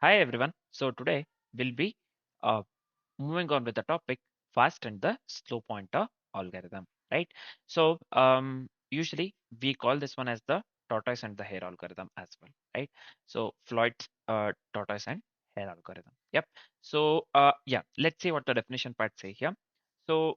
Hi everyone. So today we'll be uh, moving on with the topic fast and the slow pointer algorithm, right? So usually we call this one as the tortoise and the hare algorithm as well, right? So Floyd's tortoise and hare algorithm. Yep. So yeah, let's see what the definition part say here. So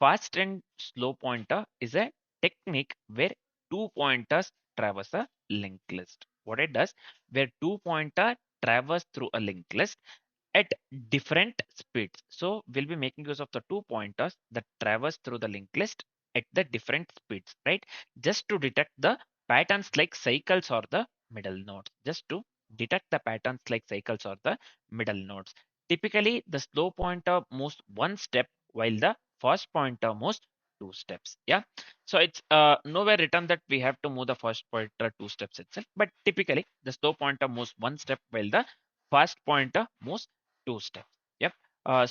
fast and slow pointer is a technique where two pointers traverse a linked list. What it does, where two pointer traverse through a linked list at different speeds. So we'll be making use of the two pointers that traverse through the linked list at the different speeds, right? Just to detect the patterns like cycles or the middle nodes. Just to detect the patterns like cycles or the middle nodes. Typically, the slow pointer moves one step while the fast pointer moves two steps. Yeah. So it's nowhere written that we have to move the fast pointer two steps itself, but typically the slow pointer moves one step while the fast pointer moves two steps. Yep.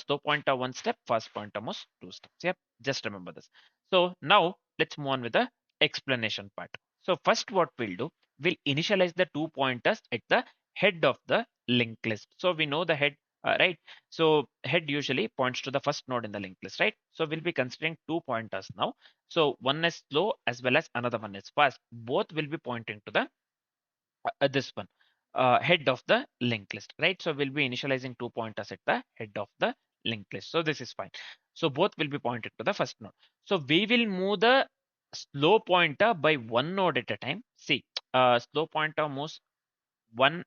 Slow pointer one step, fast pointer moves two steps. Yep. Just remember this. So now let's move on with the explanation part. So first what we'll do, we'll initialize the two pointers at the head of the linked list. So we know the head, right? So head usually points to the first node in the linked list, right? So we'll be considering two pointers now. So one is slow as well as another one is fast. Both will be pointing to the this one head of the linked list, right? So we'll be initializing two pointers at the head of the linked list. So this is fine. So both will be pointed to the first node. So we will move the slow pointer by one node at a time. See, slow pointer moves one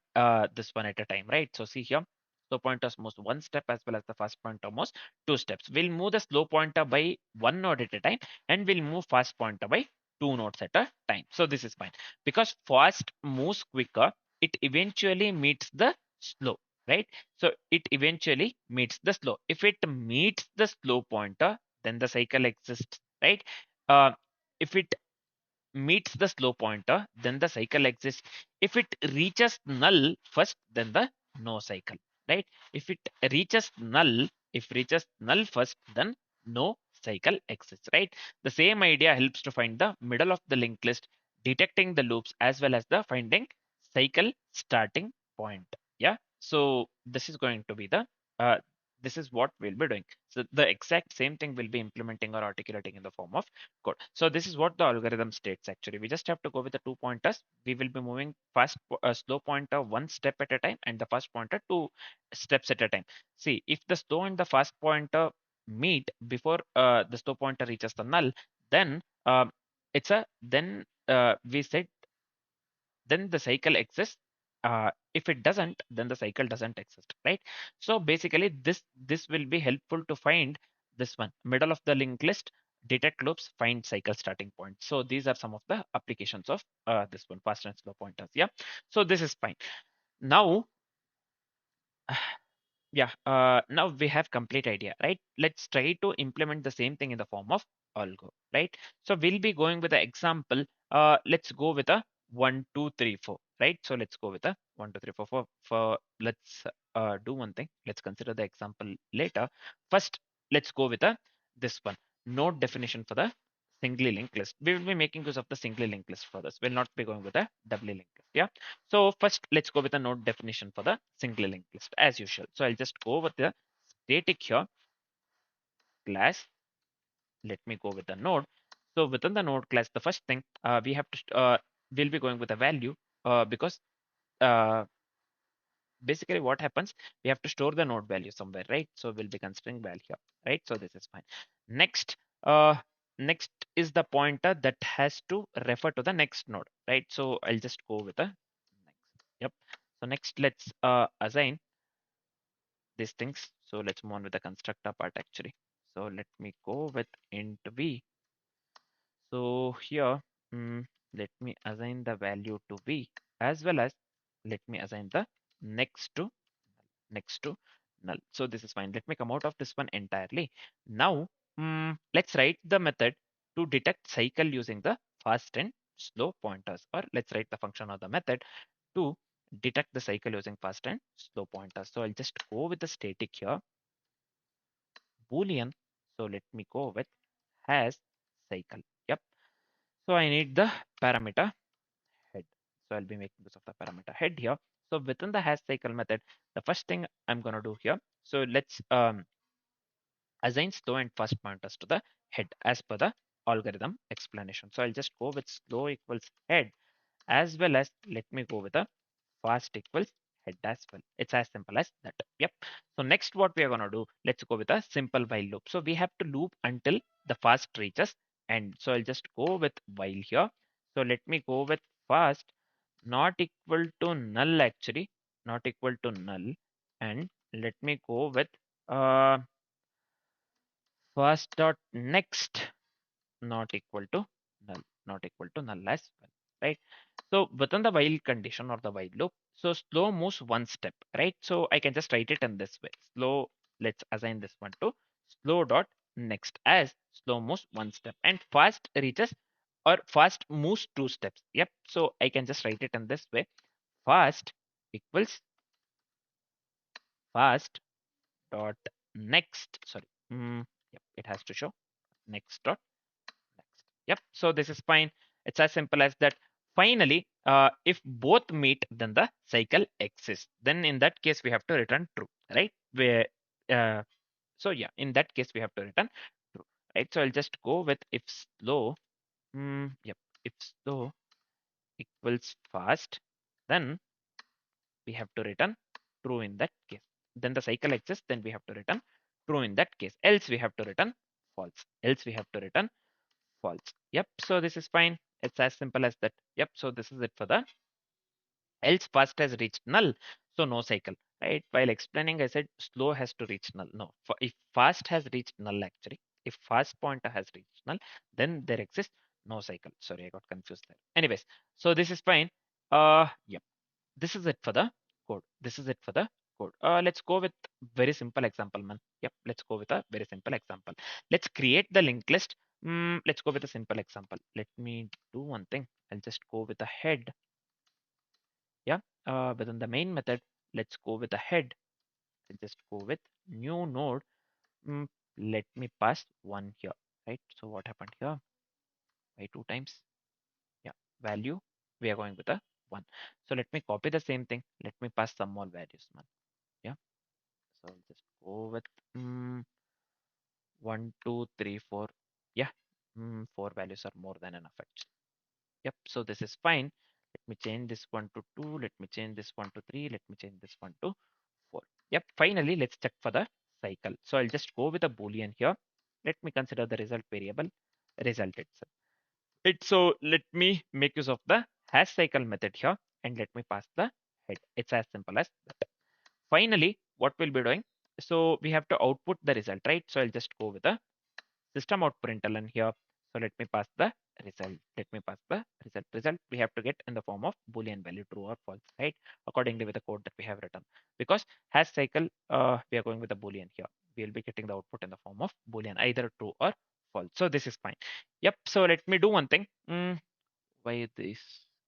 this one at a time, right? So see here, slow pointers moves one step as well as the fast pointer moves two steps. We'll move the slow pointer by one node at a time, and we'll move fast pointer by two nodes at a time. So this is fine because fast moves quicker. It eventually meets the slow, right? So it eventually meets the slow. If it meets the slow pointer, then the cycle exists, right? Uh, if it meets the slow pointer, then the cycle exists. If it reaches null first, then the no cycle, right? If it reaches null, if reaches null first, then no cycle exists, right? The same idea helps to find the middle of the linked list, detecting the loops as well as the finding cycle starting point. Yeah. So this is going to be the uh, this is what we'll be doing. So the exact same thing will be implementing or articulating in the form of code. So this is what the algorithm states actually. We just have to go with the two pointers. We will be moving slow pointer one step at a time and the fast pointer two steps at a time. See, if the slow and the fast pointer meet before the slow pointer reaches the null, then it's a then we said then the cycle exists. If it doesn't, then the cycle doesn't exist, right? So basically this will be helpful to find this one middle of the linked list, detect loops, find cycle starting point. So these are some of the applications of this one, fast and slow pointers. Yeah. So this is fine. Now yeah, now we have complete idea, right? Let's try to implement the same thing in the form of algo, right? So we'll be going with the example. Let's go with a 1 2 3 4, right? So let's go with a 1 2 3 4 for let's do one thing. Let's consider the example later. First, let's go with a this one node definition for the singly linked list. We will be making use of the singly linked list for this. We'll not be going with a doubly linked list. Yeah. So first, let's go with a node definition for the singly linked list as usual. So I'll just go with the static here class. Let me go with the node. So within the node class, the first thing we have to we'll be going with a value because uh, basically what happens, we have to store the node value somewhere, right? So we'll be considering value here, right? So this is fine. Next, uh, next is the pointer that has to refer to the next node, right? So I'll just go with the next. Yep. So next, let's assign these things. So let's move on with the constructor part actually. So let me go with int v. So here, let me assign the value to v as well as let me assign the next to next to null. So this is fine. Let me come out of this one entirely. Now, let's write the method to detect cycle using the fast and slow pointers, or let's write the function of the method to detect the cycle using fast and slow pointers. So I'll just go with the static here, boolean. So let me go with has cycle. Yep. So I need the parameter head. So I'll be making use of the parameter head here. So within the hash cycle method, the first thing I'm going to do here, so let's assign slow and fast pointers to the head as per the algorithm explanation. So I'll just go with slow equals head, as well as let me go with a fast equals head as well. It's as simple as that. Yep. So next what we are going to do, let's go with a simple while loop. So we have to loop until the fast reaches end. So I'll just go with while here. So let me go with fast not equal to null, actually not equal to null, and let me go with first dot next not equal to null, not equal to null as well, right? So within the while condition or the while loop, so slow moves one step, right? So I can just write it in this way. Slow, let's assign this one to slow dot next, as slow moves one step and fast reaches or fast moves two steps. Yep. So I can just write it in this way. Fast equals fast dot next. Sorry. Yep. It has to show next dot next. Yep. So this is fine. It's as simple as that. Finally, if both meet, then the cycle exists. Then in that case, we have to return true, right? Where, uh, so yeah, in that case, we have to return true, right? So I'll just go with if slow, yep, if slow equals fast, then we have to return true in that case. Then the cycle exists, then we have to return true in that case. Else we have to return false. Else we have to return false. Yep. So this is fine. It's as simple as that. Yep. So this is it for the else fast has reached null. So no cycle, right? While explaining, I said slow has to reach null. No, if fast has reached null, actually, if fast pointer has reached null, then there exists no cycle. Sorry, I got confused there. Anyways, so this is fine. Yep. This is it for the code. This is it for the code. Let's go with very simple example, man. Yep, let's go with a very simple example. Let's create the linked list. Let's go with a simple example. Let me do one thing. I'll just go with a head. Yeah, within the main method, let's go with a head. I'll just go with new node. Mm, Let me pass one here, right? So what happened here? By two times. Yeah, value. We are going with a one. So let me copy the same thing. Let me pass some more values, man. Yeah. So I'll just go with 1, 2, 3, 4. Yeah, four values are more than enough actually. Yep, so this is fine. Let me change this one to 2. Let me change this one to 3. Let me change this one to 4. Yep, finally, let's check for the cycle. So I'll just go with a Boolean here. Let me consider the result variable, result itself. So let me make use of the hash cycle method here and let me pass the head. It's as simple as that. Finally, what we'll be doing, so we have to output the result, right? So I'll just go with the system out println here. So let me pass the result. Let me pass the result. Result we have to get in the form of Boolean value, true or false, right? Accordingly with the code that we have written. Because hash cycle, we are going with the Boolean here. We'll be getting the output in the form of Boolean, either true or false. So this is fine. Yep. So let me do one thing. Why this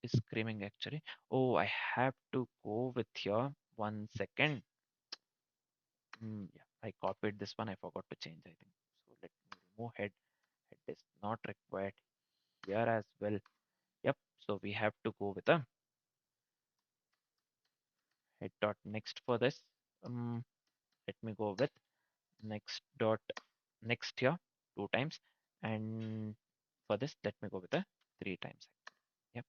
is screaming actually? Oh, I have to go with here. 1 second. Yeah, I copied this one. I forgot to change, I think. So let me remove head. Head is not required here as well. Yep. So we have to go with a head dot next for this. Let me go with next dot next here two times. And for this, let me go with a three times. Yep.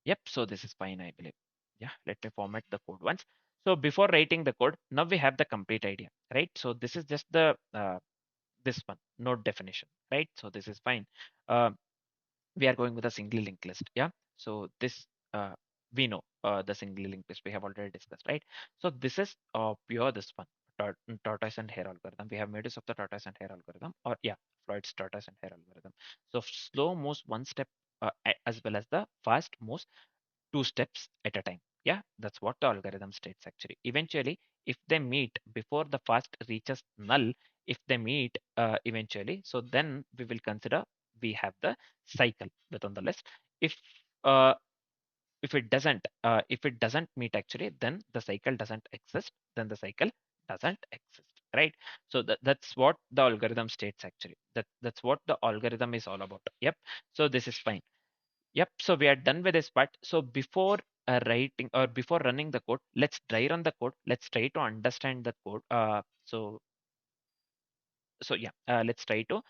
Yep. So this is fine, I believe. Yeah. Let me format the code once. So before writing the code, now we have the complete idea, right? So this is just the this one node definition, right? So this is fine. Uh, we are going with a single linked list. Yeah. So this we know the single linked list we have already discussed, right? So this is pure this one tortoise and hare algorithm. We have made use of the tortoise and hare algorithm, or yeah, Freud's tortoise and hare algorithm. So slow moves one step as well as the fast moves two steps at a time. Yeah, that's what the algorithm states actually. Eventually, if they meet before the fast reaches null, if they meet eventually, so then we will consider we have the cycle within the list. If uh, if it doesn't meet actually, then the cycle doesn't exist. Then the cycle doesn't exist, right? So that's what the algorithm states actually. That's what the algorithm is all about. Yep. So this is fine. Yep. So we are done with this part. So before writing or before running the code, let's dry run the code. Let's try to understand the code. So yeah, let's try to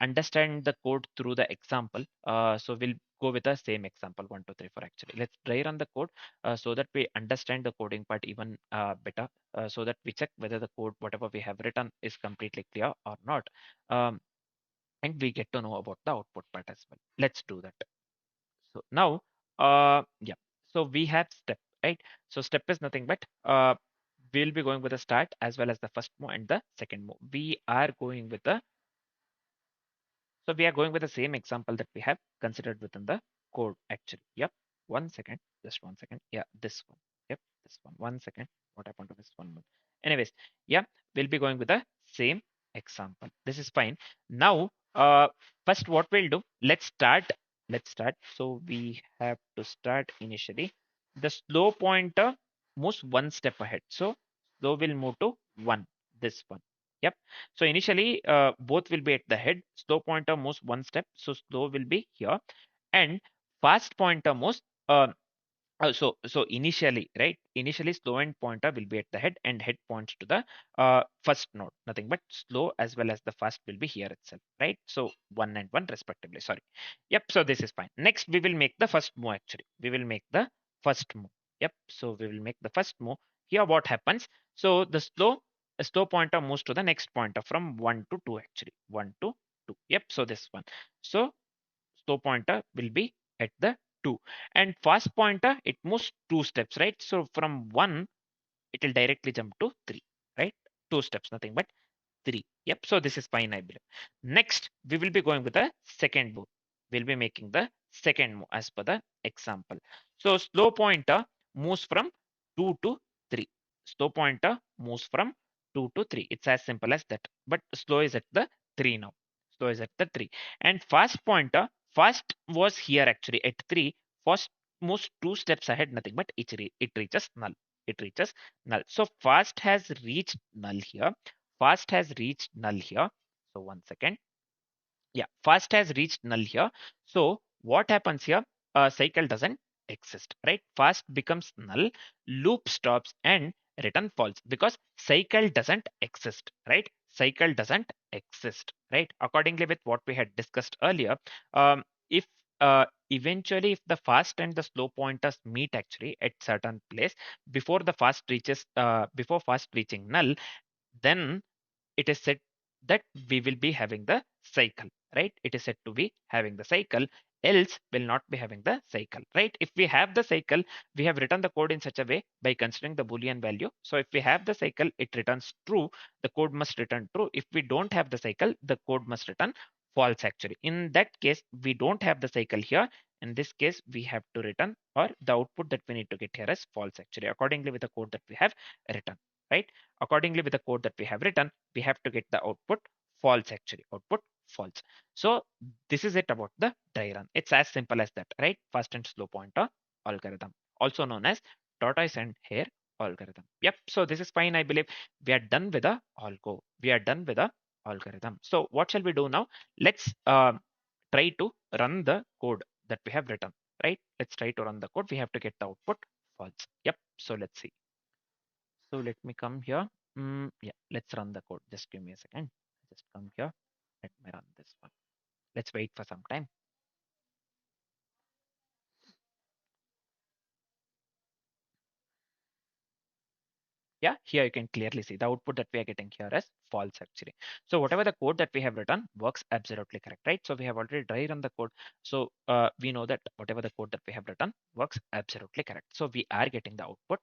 understand the code through the example. So we'll go with the same example 1, 2, 3, 4. Actually, let's dry run the code so that we understand the coding part even better. So that we check whether the code whatever we have written is completely clear or not. Um, and we get to know about the output part as well. Let's do that. So now, yeah. So we have step, right? So step is nothing but we'll be going with the start as well as the first move and the second move. We are going with the same example that we have considered within the code actually. Yep. 1 second, just 1 second. Yeah, this one. Yep, this one. 1 second. What happened to this one? Anyways, yeah, we'll be going with the same example. This is fine. Now, first what we'll do, let's start. Let's start. So we have to start initially. The slow pointer moves one step ahead. So slow will move to one, this one. Yep. So initially, both will be at the head. Slow pointer moves one step, so slow will be here, and fast pointer moves. So initially, right? Initially, slow and pointer will be at the head, and head points to the first node. Nothing but slow as well as the fast will be here itself, right? So one and one respectively. Sorry. Yep. So this is fine. Next, we will make the first move. Actually, we will make the first move. Yep. So we will make the first move. Here, what happens? So the slow pointer moves to the next pointer from 1 to 2. Actually, 1 to 2. Yep. So this one. So slow pointer will be at the 2, and fast pointer it moves 2 steps, right? So from 1 it will directly jump to 3, right? 2 steps, nothing but 3. Yep. So this is fine, I believe. Next, we will be going with the second move. We'll be making the second move as per the example. So slow pointer moves from 2 to 3. Slow pointer moves from 2 to 3. It's as simple as that. But slow is at the 3 now. Slow is at the 3. And fast pointer, fast was here actually at 3. Fast moves 2 steps ahead, nothing but it reaches null. It reaches null. So fast has reached null here. Fast has reached null here. So 1 second. Yeah, fast has reached null here. So what happens here? Cycle doesn't exist, right? Fast becomes null, loop stops, and return false because cycle doesn't exist, right? Cycle doesn't exist, right? Accordingly, with what we had discussed earlier, if eventually if the fast and the slow pointers meet actually at certain place before fast reaching null, then it is said that we will be having the cycle, right? It is said to be having the cycle, else will not be having the cycle, right? If we have the cycle, we have written the code in such a way by considering the boolean value. So if we have the cycle, it returns true, the code must return true. If we don't have the cycle, the code must return false actually. In that case, we don't have the cycle here. In this case, we have to return, or the output that we need to get here is false actually, accordingly with the code that we have written, right? Accordingly with the code that we have written, we have to get the output false actually, output false. So this is it about the dry run. It's as simple as that, right? Fast and slow pointer algorithm, also known as tortoise and hare algorithm. Yep. So this is fine, I believe. We are done with the algo. We are done with the algorithm. So what shall we do now? Let's try to run the code that we have written, right? Let's try to run the code. We have to get the output false. Yep. So let's see. So let me come here. Yeah, let's run the code. Just give me a second. Just come here. Let me run this one. Let's wait for some time. Yeah, here you can clearly see the output that we are getting here is false actually. So whatever the code that we have written works absolutely correct, right? So we have already dry run the code. So we know that whatever the code that we have written works absolutely correct. So we are getting the output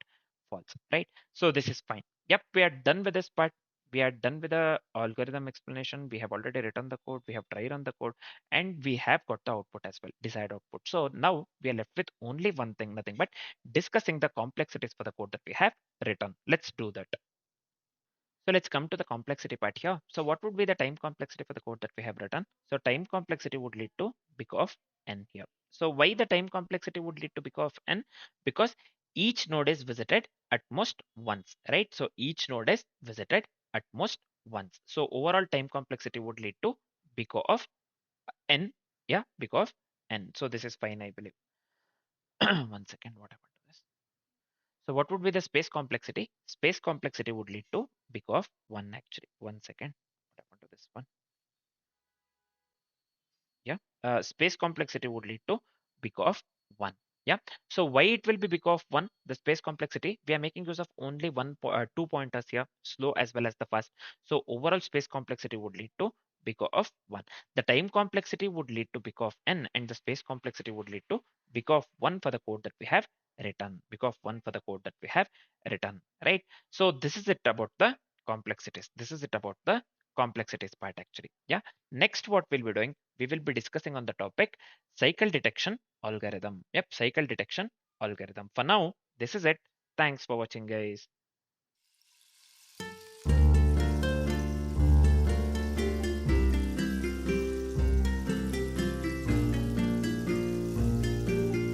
false, right? So this is fine. Yep, we are done with this part. We are done with the algorithm explanation. We have already written the code. We have dry run the code, and we have got the output as well, desired output. So now we are left with only one thing, nothing but discussing the complexities for the code that we have written. Let's do that. So let's come to the complexity part here. So what would be the time complexity for the code that we have written? So time complexity would lead to big of n here. So why the time complexity would lead to big of n? Because each node is visited at most once, right? So each node is visited at most once. So overall time complexity would lead to big of n, yeah, big of n. So this is fine, I believe. One second, what happened to this? So what would be the space complexity? Space complexity would lead to big of 1 actually. One second. What happened to this one? Yeah. Space complexity would lead to big of 1. Yeah. So why it will be big of 1? The space complexity, we are making use of only 2 pointers here, slow as well as the fast. So overall space complexity would lead to big of 1. The time complexity would lead to big of n, and the space complexity would lead to big of 1 for the code that we have written. Big of 1 for the code that we have written, right? So this is it about the complexities. This is it about the complexities part actually. Yeah. Next, what we'll be doing, we will be discussing on the topic cycle detection algorithm. Yep, cycle detection algorithm. For now, this is it. Thanks for watching, guys.